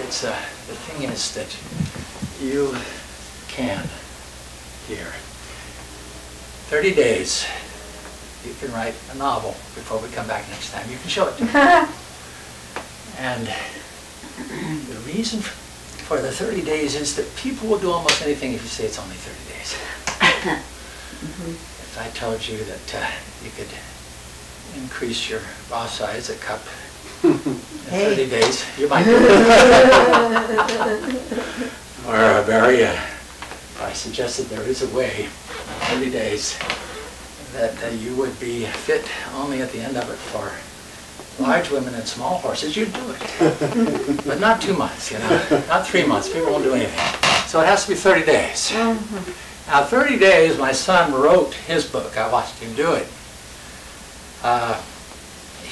It's the thing is that you can here. 30 days, you can write a novel before we come back next time. You can show it to me. And the reason for the 30 days is that people will do almost anything if you say it's only 30 days. If I told you that you could increase your bra size a cup in 30 days, you might do it. Or Barry, I suggested there is a way, 30 days, that you would be fit only at the end of it for large women and small horses. You'd do it. But not 2 months, you know, not 3 months. People won't do anything. So it has to be 30 days. Now 30 days, my son wrote his book. I watched him do it.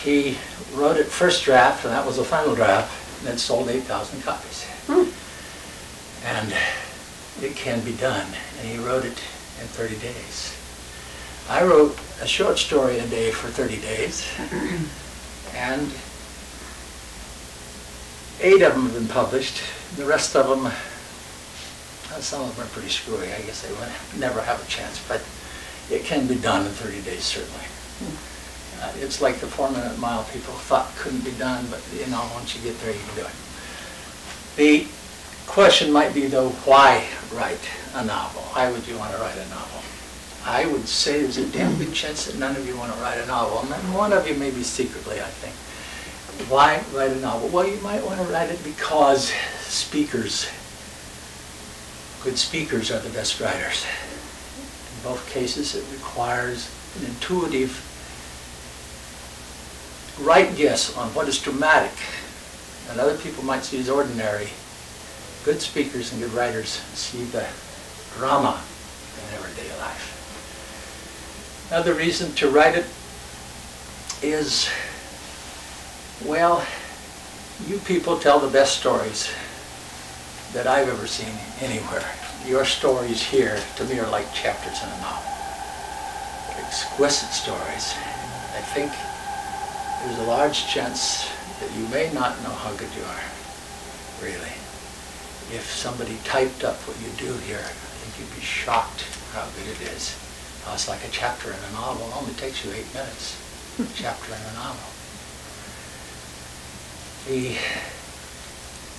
He wrote it first draft, and that was the final draft, and it sold 8,000 copies. And it can be done, and he wrote it in 30 days. I wrote a short story a day for 30 days, and 8 of them have been published. The rest of them, some of them are pretty screwy. I guess they would never have a chance, but it can be done in 30 days, certainly. It's like the 4-minute mile people thought couldn't be done, but you know, once you get there, you can do it. The question might be, though, why write a novel? Why would you want to write a novel? I would say there's a damn good chance that none of you want to write a novel, and then one of you maybe secretly, I think. Why write a novel? Well, you might want to write it because good speakers are the best writers. In both cases, it requires an intuitive right guess on what is dramatic and other people might see as ordinary. Good speakers and good writers see the drama in everyday life. Another reason to write it is, well, you people tell the best stories that I've ever seen anywhere. Your stories here, to me, are like chapters in a novel. Exquisite stories. I think there's a large chance that you may not know how good you are, really. If somebody typed up what you do here, I think you'd be shocked how good it is. It's like a chapter in a novel. It only takes you 8 minutes. A chapter in a novel.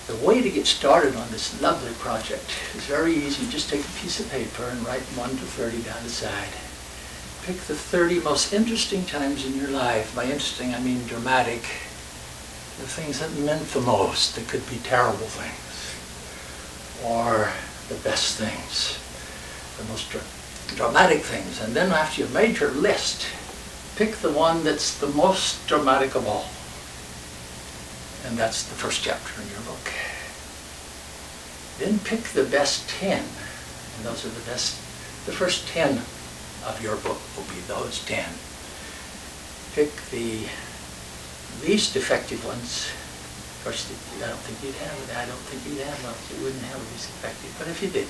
The way to get started on this lovely project is very easy. Just take a piece of paper and write 1 to 30 down the side. Pick the 30 most interesting times in your life. By interesting, I mean dramatic. The things that meant the most. That could be terrible things, or the best things, the most dramatic things. And then after you've made your list, pick the one that's the most dramatic of all. And that's the first chapter in your book. Then pick the best 10. And those are the first 10 of your book will be those 10. Pick the least effective ones. Of course, I don't think you'd have it. I don't think you'd have them. You wouldn't have least effective. But if you did,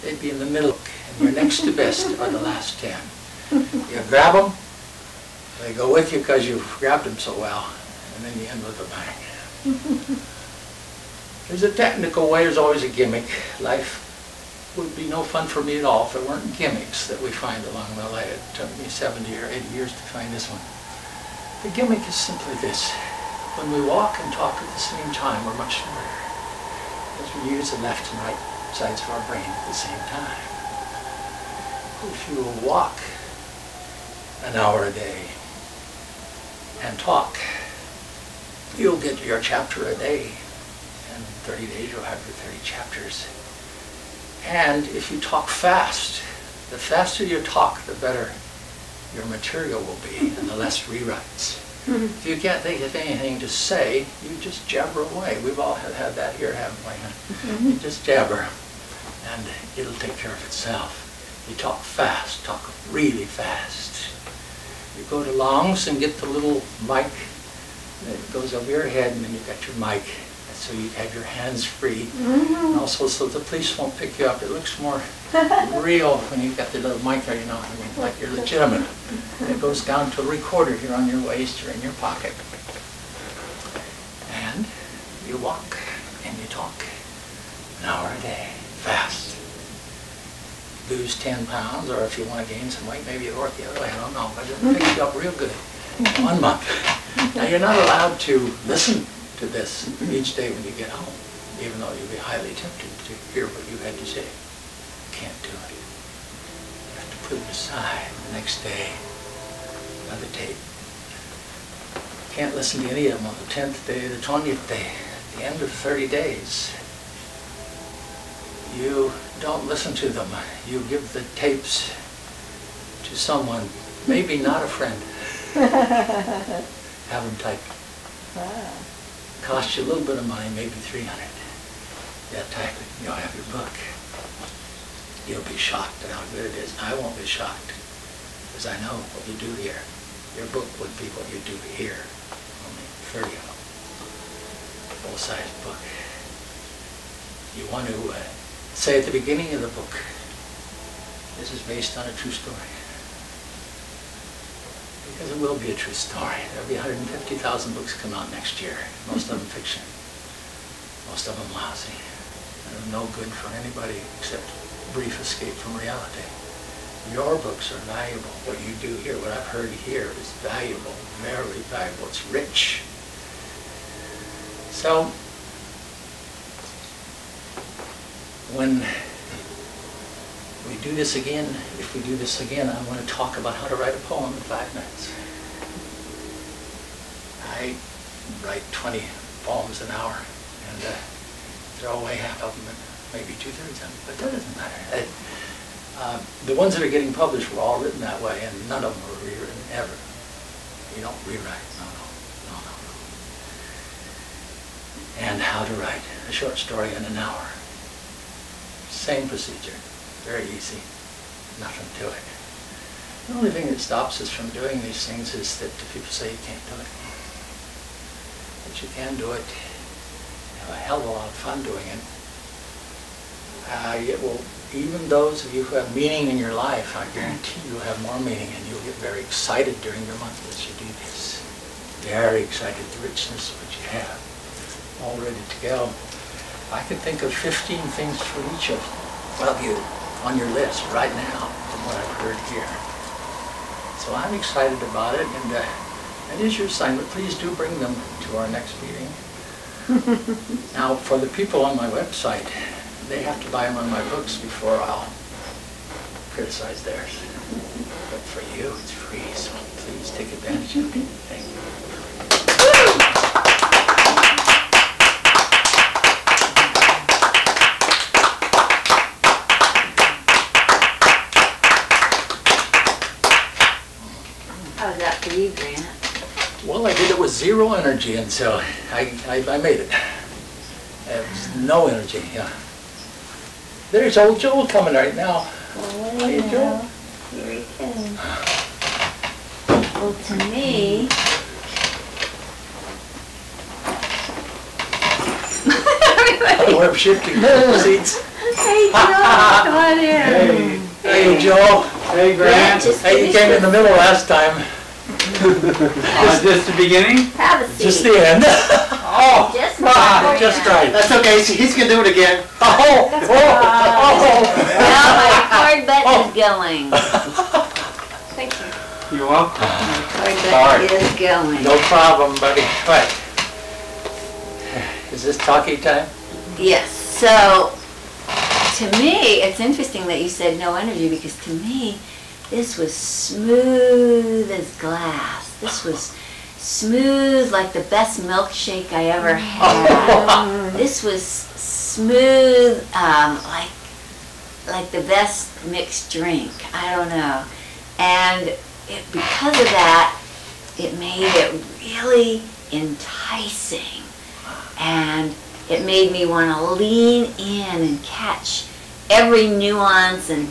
they'd be in the middle. And your next to best are the last 10. You grab them. They go with you because you've grabbed them so well. And then you end with a bang. There's a technical way. There's always a gimmick. Life would be no fun for me at all if there weren't gimmicks that we find along the way. It took me 70 or 80 years to find this one. The gimmick is simply this. When we walk and talk at the same time, we're much smarter, because we use the left and right sides of our brain at the same time. If you will walk an hour a day and talk, you'll get your chapter a day. In 30 days, you'll have your 30 chapters. And if you talk fast, the faster you talk, the better your material will be, and the less rewrites. If you can't think of anything to say, you just jabber away. We've all had that here, haven't we? You just jabber, and it'll take care of itself. You talk fast, talk really fast. You go to Long's and get the little mic that goes over your head, and then you've got your mic. So you have your hands free, and also so the police won't pick you up. It looks more real when you've got the little mic there, you know, I mean, like you're legitimate. And it goes down to a recorder here on your waist or in your pocket. And you walk, and you talk. An hour a day, fast. Lose 10 pounds, or if you want to gain some weight, maybe it'll work the other way, I don't know, but it'll pick you up real good. 1 month. Now you're not allowed to listen to this each day when you get home, even though you'll be highly tempted to hear what you had to say. You can't do it. You have to put it aside. The next day, another tape. Can't listen to any of them on the 10th day, the 20th day, at the end of 30 days. You don't listen to them. You give the tapes to someone, maybe not a friend. Have them typed. Wow. Cost you a little bit of money, maybe $300. Yeah, type it. You'll have your book. You'll be shocked at how good it is. I won't be shocked, because I know what you do here. Your book would be what you do here. Only 30 of them. Full-size book. You want to say at the beginning of the book, this is based on a true story. Because it will be a true story. There'll be 150,000 books come out next year. Most of them fiction. Most of them lousy. And no good for anybody except brief escape from reality. Your books are valuable. What you do here, what I've heard here is valuable, very valuable. It's rich. So, when we do this again, if we do this again, I want to talk about how to write a poem in 5 minutes. I write 20 poems an hour, and throw away half of them, and maybe 2/3 of them, but that doesn't matter. The ones that are getting published were all written that way, and none of them were rewritten, ever. You don't rewrite, no. And how to write a short story in an hour. Same procedure. Very easy. Nothing to it. The only thing that stops us from doing these things is that people say you can't do it. But you can do it. You have a hell of a lot of fun doing it. It will, even those of you who have meaning in your life, I guarantee you'll have more meaning, and you'll get very excited during your month as you do this. Very excited, the richness of what you have. All ready to go. I can think of 15 things for each of you on your list right now from what I've heard here. So I'm excited about it, and that is your assignment. Please do bring them to our next meeting. Now, for the people on my website, they have to buy them on my books before I'll criticize theirs. But for you, it's free, so please take advantage of it. Thank you. How's that for you, Grant? Well, I did it with zero energy, and so I made it. It was no energy, yeah. There's old Joel coming right now. Oh, How you doing? Here he comes. Well, to me... We're shifting seats. Hey, Joel, come on in. Hey, Joel. Hey, Grant. Hey, you came in the middle last time. Just the beginning? Have a seat. Just the end. Oh, Just right. Just right. That's okay, see, he's gonna do it again. Oh. Well, my record button is going. Thank you. you're welcome. Record button is going. No problem, buddy. What? Is this talkie time? Yes, so to me, it's interesting that you said no energy, because to me, this was smooth as glass. This was smooth like the best milkshake I ever had. This was smooth like the best mixed drink. I don't know. And because of that, it made it really enticing. And it made me want to lean in and catch every nuance and